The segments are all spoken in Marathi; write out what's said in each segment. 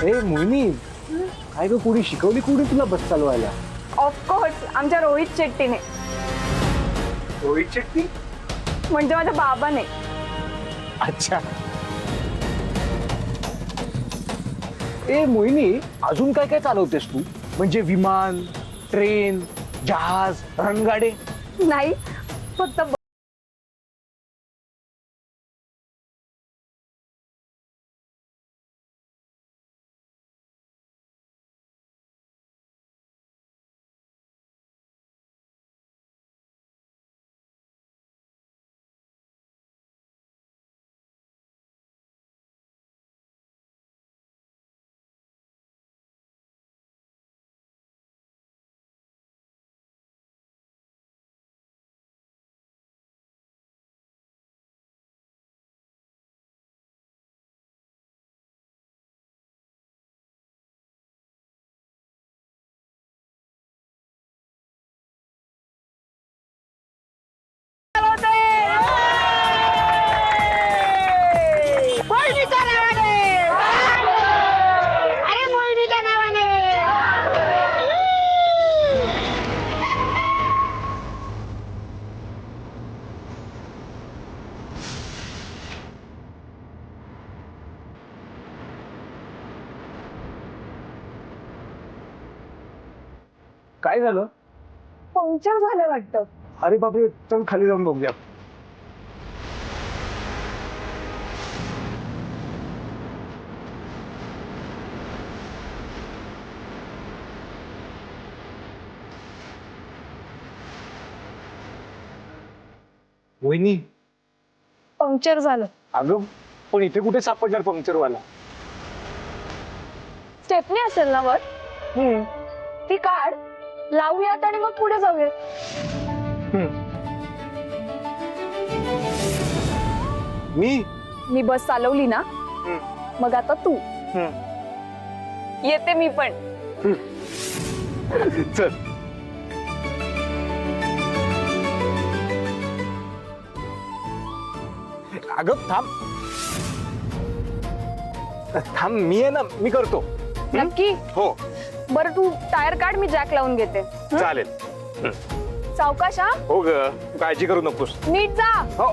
ए मोहिनी, काय ग कोणी शिकवली कोणी तुला बस चालवायला? ऑफकोर्स आमच्या रोहित शेट्टीने, रोहित शेट्टी? म्हणजे माझ्या बाबाने. अच्छा. ए मोहिनी, अजून काय काय चालवतेस तू? म्हणजे विमान, ट्रेन, जहाज, रणगाडे? नाही, फक्त काय झालं? पंक्चर झालं वाटतं. अरे बापरे, चल खाली जाऊन बघूया. मोहिनी, पंक्चर झालं. अगं पण इथे कुठे सापडणार पंक्चरवाला? स्टेपनी असेल ना वर? ती काढ, लावूयात आणि मग पुढे जाऊयात. मी बस चालवली ना, मग आता तू. येते मी पण. चल. अगं थांब थांब, मी आहे ना, मी करतो. नक्की? हो बरं तू टायर काढ, मी जॅक लावून घेते. चालेल. सावकाश हा. हो ग, काळजी करू नकोस. नीट जा. हो.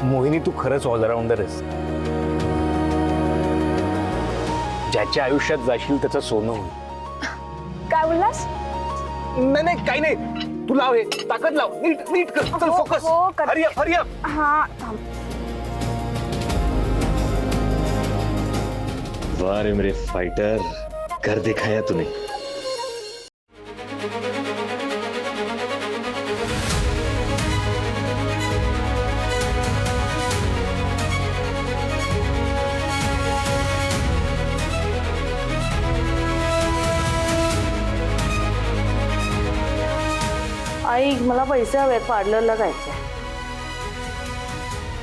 मोहिनी, तू खरंच ऑलराऊंडर आहेस. ज्याच्या आयुष्यात जाशील त्याचं सोनं होईल. काय बोललास? नाही नाही, काही नाही. तू लाव, हे ताकद लाव, नीट नीट कर. चल फोकस. हो, कर. Hurry up, hurry up. हा थांब. वाह रे मेरे फाइटर, कर दिखाया तूने. आई, मला पैसे हवेत, पार्लरला जायचंय.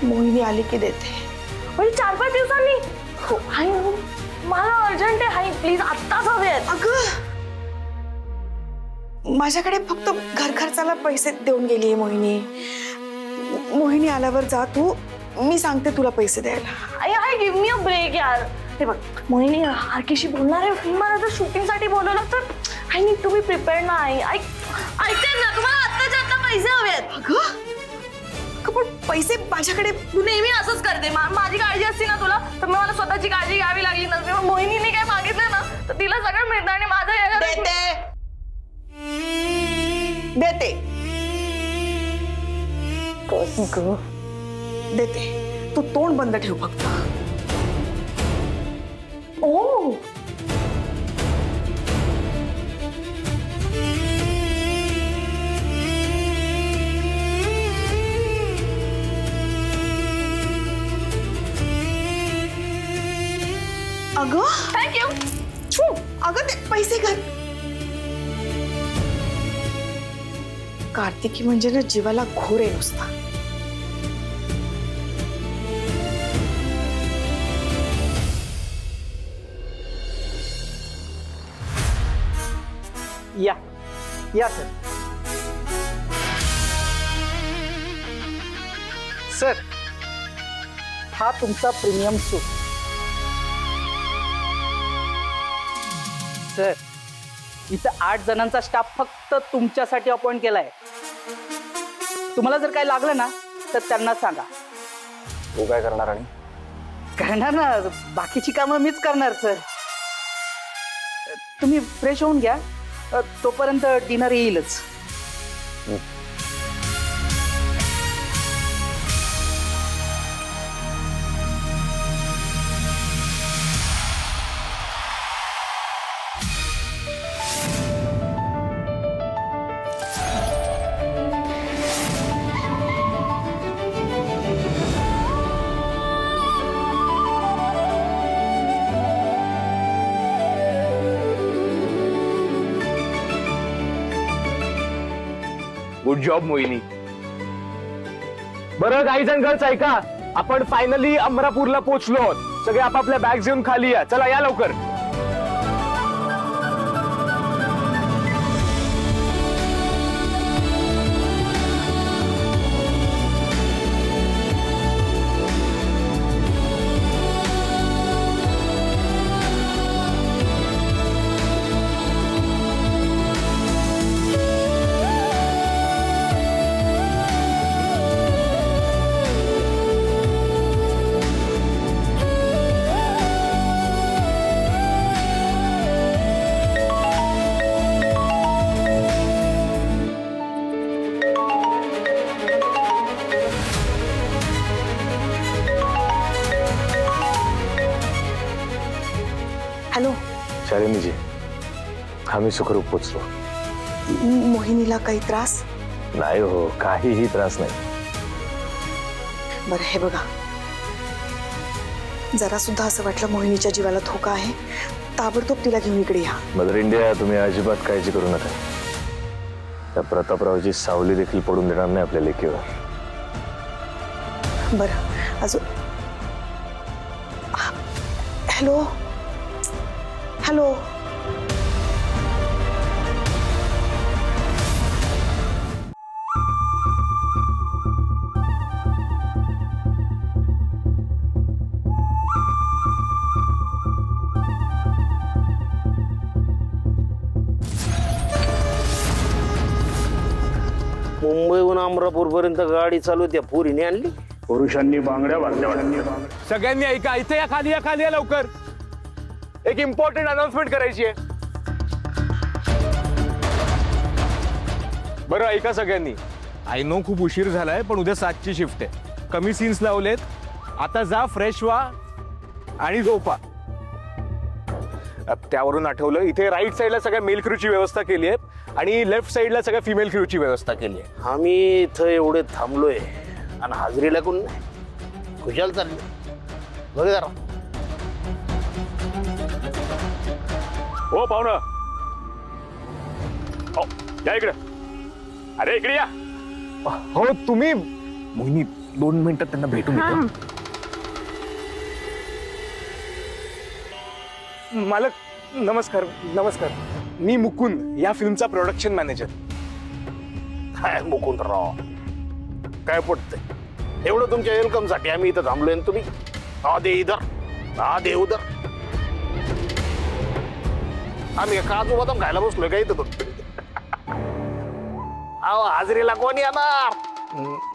मोहिनी आली की देते. म्हणजे 4-5 दिवसांनी? हो आई, मला अर्जंट आहे आई, प्लीज आत्ताच हवेत. अगं, माझ्याकडे फक्त घर खर्चाला पैसे देऊन गेली मोहिनी. मोहिनी आल्यावर जा तू, मी सांगते तुला पैसे द्यायला. आई गिव्ह मी अ ब्रेक यार. हे बघ मोहिनी आरकीशी बोलणार आहे, मला जर शूटिंगसाठी बोलवलं तर I need to be prepared ना. आई ऐकते ना, तुम्हाला आत्ताच्या आत्ता पैसे हवेत. अगं पण पैसे माझ्याकडे. तू नेहमी असंच करते. माझी काळजी असती ना तुला तर मला स्वतःची काळजी घ्यावी लागली नसते. मग मोहिनीने काय मागितलं ना तर तिला सगळं मिळतं आणि माझं या घरात- देते देते. तू तोंड बंद ठेव फक्त. ओ अगं थँक्यू. अगं ते पैसे घाल. कार्तिकी म्हणजे ना जीवाला घोर आहे नुसता. या या सर. सर हा तुमचा प्रीमियम सूट. सर इथं 8 जणांचा स्टाफ फक्त तुमच्यासाठी अपॉइंट केलाय. तुम्हाला जर काही लागलं ना तर त्यांना सांगा. तू काय करणार? आणि करणार ना, बाकीची कामं मीच करणार सर. तुम्ही फ्रेश होऊन घ्या, तोपर्यंत डिनर येईलच. गुड जॉब मोहिनी. बरं काही जण खर्च ऐका, आपण फायनली अमरापूरला पोहोचलो आहोत. सगळे आपापल्या बॅग्स घेऊन खाली या. चला या लवकर. हॅलो. शालिनी जी, आम्ही सुखरूप पोचलो. मोहिनीला काही त्रास? नाही हो, काहीही त्रास नाही. बरं हे बघा, जरा सुद्धा असं वाटलं मोहिनीच्या जीवाला धोका आहे, ताबडतोब तिला घेऊन इकडे या. मदर इंडिया, तुम्ही अजिबात काळजी करू नका. त्या प्रतापरावची सावली देखील पडून देणार नाही आपल्या लेकीवर. बरं अजून. Hello hello. मुंबईहून अमरापूर पर्यंत गाडी चालू त्या पोरीने आणली. पुरुषांनी बांगड्या बांधल्या. सगळ्यांनी ऐका, इथे या, खाली या, खाली या लवकर. एक इम्पॉर्टंट अनाउन्समेंट करायची आहे. बरं ऐका सगळ्यांनी, आय नो खूप उशीर झालाय, पण उद्या 7ची शिफ्ट आहे. कमी सीन्स लावलेत. आता जा, फ्रेश व्हा आणि झोपा. त्यावरून आठवलं, इथे राईट साईडला सगळ्या मेल क्रूची व्यवस्था केली आहे आणि लेफ्ट साईडला सगळ्या फिमेल क्रूची व्यवस्था केली आहे. आम्ही इथं एवढे थांबलोय आणि हाजरीला कोण नाही. खुशाल चालली बघ जरा. हो पाहुणं, हो या इकडे. अरे इकडे या. हो तुम्ही. मोहिनी 2 मिनिटात त्यांना भेटून येतो. मालक नमस्कार. नमस्कार, मी मुकुंद, या फिल्मचा प्रोडक्शन मॅनेजर. काय मुकुंदराव, काय पटतंय? एवढं तुमच्या वेलकम साठी आम्ही इथं थांबलोय आणि तुम्ही आधे इधर आधे उधर. आम्ही काजू बदाम खायला बसलोय का इथं? अहो हाजरीला कोणी येणार?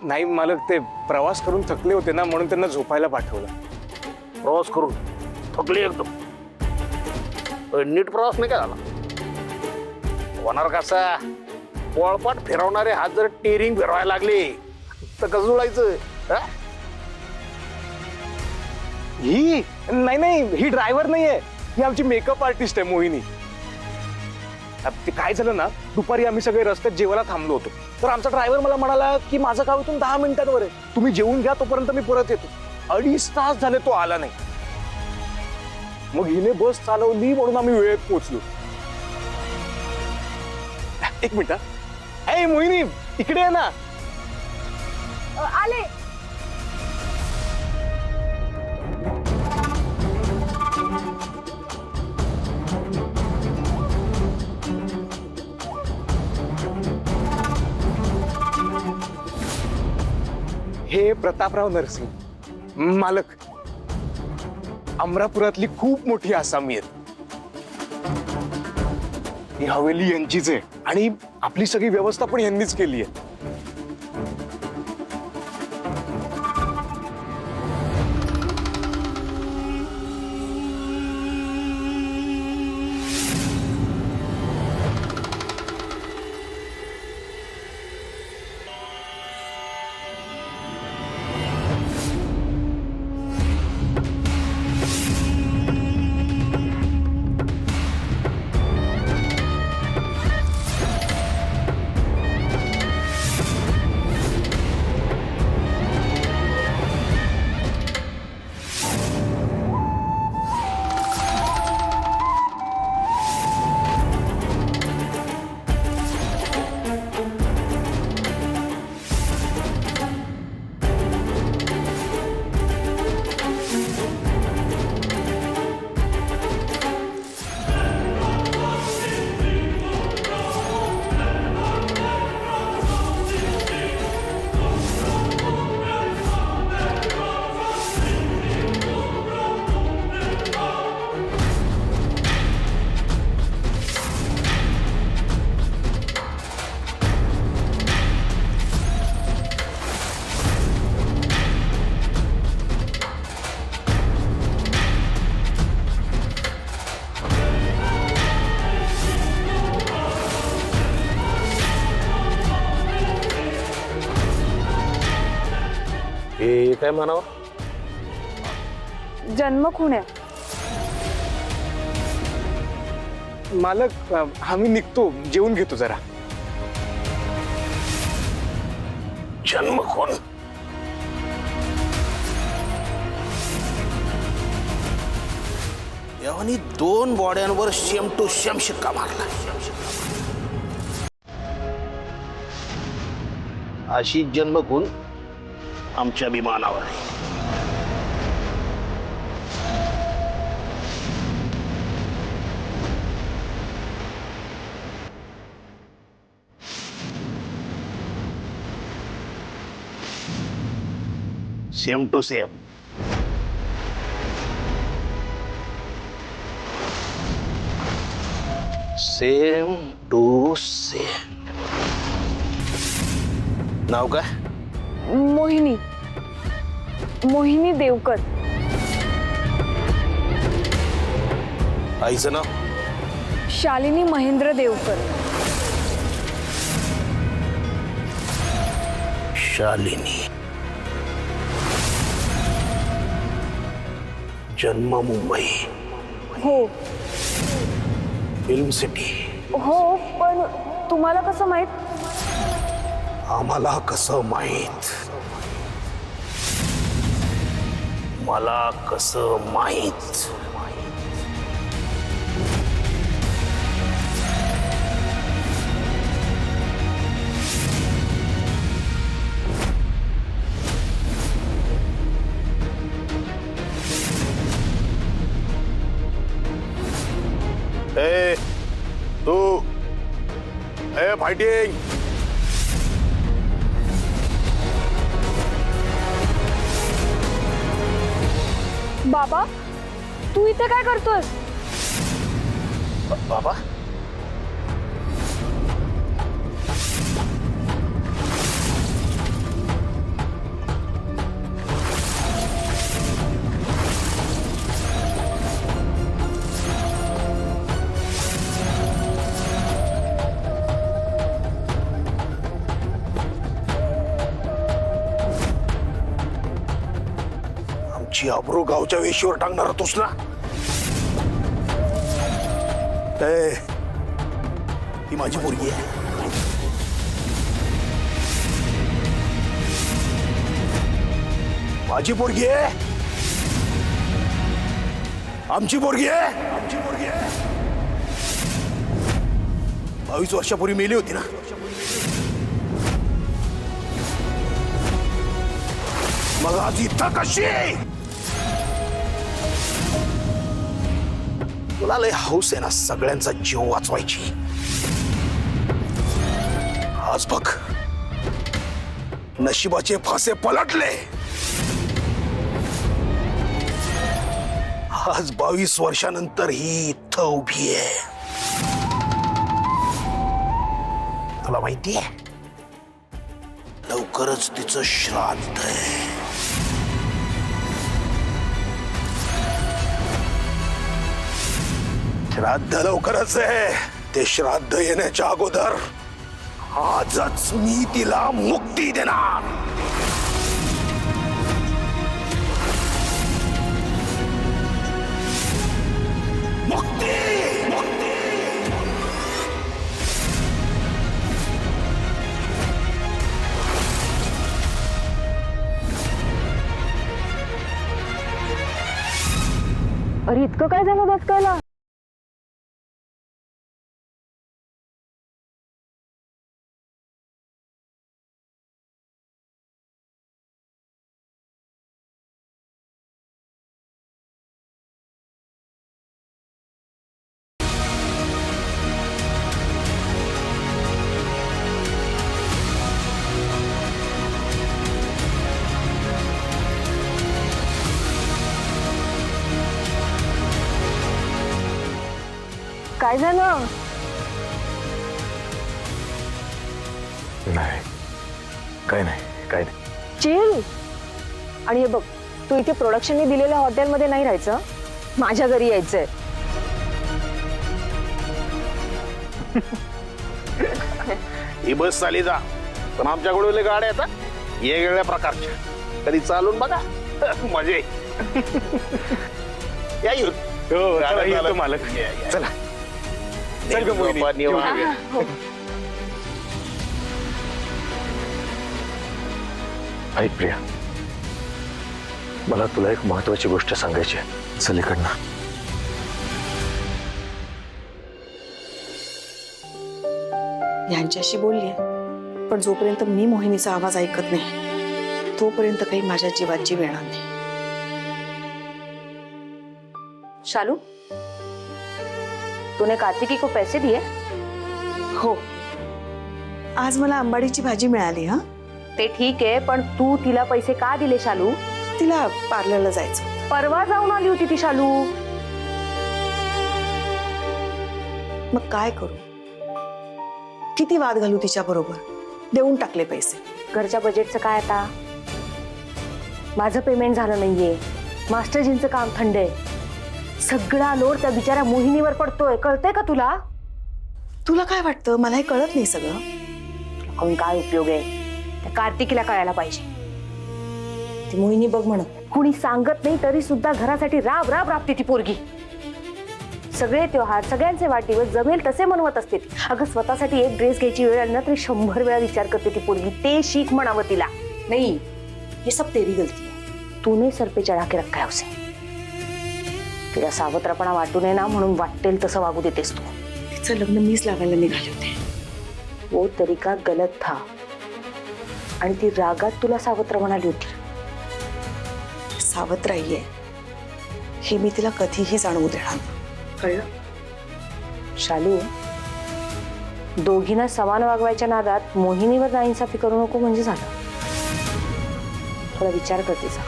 नाही मालक, ते प्रवास करून थकले होते ना, म्हणून त्यांना झोपायला पाठवलं. प्रवास करून थकले एकदम. नीट प्रवास नाही काय झाला? होणार कसा? पोळपाट फिरवणारे हात जर टेरिंग फिरवायला लागले तर कसं जुळायचं? हा? ही नाही, ही ड्रायव्हर नाहीये, ही आमची मेकअप आर्टिस्ट आहे मोहिनी. ते काय झालं ना, दुपारी आम्ही सगळे रस्त्यात जेवायला थांबलो होतो, तर आमचा ड्रायव्हर मला म्हणाला की माझं गाव इथून 10 मिनिटांवर आहे, तुम्ही जेवून घ्या, तोपर्यंत मी परत येतो. 2.5 तास झाले तो आला नाही. मग हिने बस चालवली म्हणून आम्ही वेळेत पोहोचलो. एक मिनिट. ए मोहिनी, इकडे आहे ना. आले. हे प्रतापराव नरसिंग, मालक. अमरापुरातली खूप मोठी आसामी आहेत. ही हवेली यांचीच आहे आणि आपली सगळी व्यवस्था पण यांनीच केली आहे. हे काय म्हणावं? जन्म खूण आहे. मालक, आम्ही निघतो, जेवून घेतो जरा. जन्म कोण? यावनी 2 बॉड्यांवर शेम टू शेम शिक्का मारला. अशी जन्म कोण आमच्या विमानावर आहे. Same to same. Same to same. नाव काय? मोहिनी. मोहिनी देवकर. आईचं नाव? शालिनी महेंद्र देवकर. शालिनी. जन्म मुंबई. हो फिल्म सिटी. हो, पण तुम्हाला कसं माहित? आम्हाला कसं माहित? मला कसं माहित? ए तू, ए फाइटिंग. बाबा तू इथे काय करतोय? बाबा आमची अब्रू गावच्या वेशीवर टांगणार होतोस ना? ए, ही माझी पोरगी आहे. माझी पोरगी आहे. आमची पोरगी आहे. आमची पोरगी आहे. 22 वर्षापूर्वी मेली होती ना? मग आज इथं कशी? तुला लय हौस आहे ना सगळ्यांचा जीव वाचवायची. आज बघ नशिबाचे फासे पलटले. आज 22 वर्षानंतर ही इथं उभी आहे. तुला माहितीये लवकरच तिचं श्राद्ध आहे. श्राद्ध लवकरच आहे. ते श्राद्ध येण्याच्या अगोदर आजच मी तिला मुक्ती देणार. मुक्ती. अरे इतकं काय झालं दत्ताला? काय झालं? नाही काय नाही काय नाही. चिल. आणि हे बघ तू इथे प्रोडक्शनने दिलेल्या हॉटेलमध्ये नाही राहायचं, माझ्या घरी यायचंय. ही बस चाली जा पण आमच्याकडे गाड्या येतात वेगवेगळ्या प्रकारच्या. कधी चालून बघा मजा येईल. या येऊन. हो चला, येतो मालक. चला चल ग मोहिनी. ऐक प्रिया, मला तुला एक महत्वाची गोष्ट सांगायची आहे. चल इकडनं. यांच्याशी बोललीये, पण जोपर्यंत मी मोहिनीचा आवाज ऐकत नाही तोपर्यंत काही माझ्या जीवात जीव येणार नाही. शालू तूने कार्तिकी को पैसे दिए? हो, आज मला आंबाडीची भाजी मिळाली. हा ते ठीक आहे, पण तू तिला पैसे का दिले शालू? तिला पार्लरला जायचं. परवा जाऊन आली होती ती शालू. मग काय करू? किती वाद घालू तिच्या बरोबर? देऊन टाकले पैसे. घरच्या बजेटचं काय आता? माझं पेमेंट झालं नाहीये, मास्टरजींचं काम थंड आहे. सगळा लोड त्या बिचाऱ्या मोहिनीवर पडतोय. कळतंय का तुला? तुला काय वाटतं मला हे कळत नाही सगळं? कोण काय उपयोग आहे? त्या कार्तिकीला कळायला पाहिजे. ती मोहिनी बघ म्हण कुणी सांगत नाही तरी सुद्धा घरासाठी राब राब राबते ती पोरगी. सगळे त्योहार सगळ्यांचे वाढदिवस जमेल तसे मनवत असते ती. अगं स्वतःसाठी एक ड्रेस घ्यायची वेळ आली ना तरी 100 वेळा विचार करते ती पोरगी. ते शीख म्हणावं तिला. नाही, ये सब तेरी गलती है. तूने सर पे चढा के रखा है उसे. तिला सावत्रपणा वाटू नये ना म्हणून वाटेल तसं वागू देतेस तू. तिचं लग्न मीच लावायला निघाले होते. वो तरीका गलत था आणि ती रागात तुला सावत्र म्हणाली होती. सावत्र आहे हे मी तिला कधीही जाणवू देणार नाही. कळलं? शालू, दोघींना समान वागवायच्या नादात मोहिनीवर नाइंसाफी करू नको म्हणजे झालं. थोडा विचार करते जा.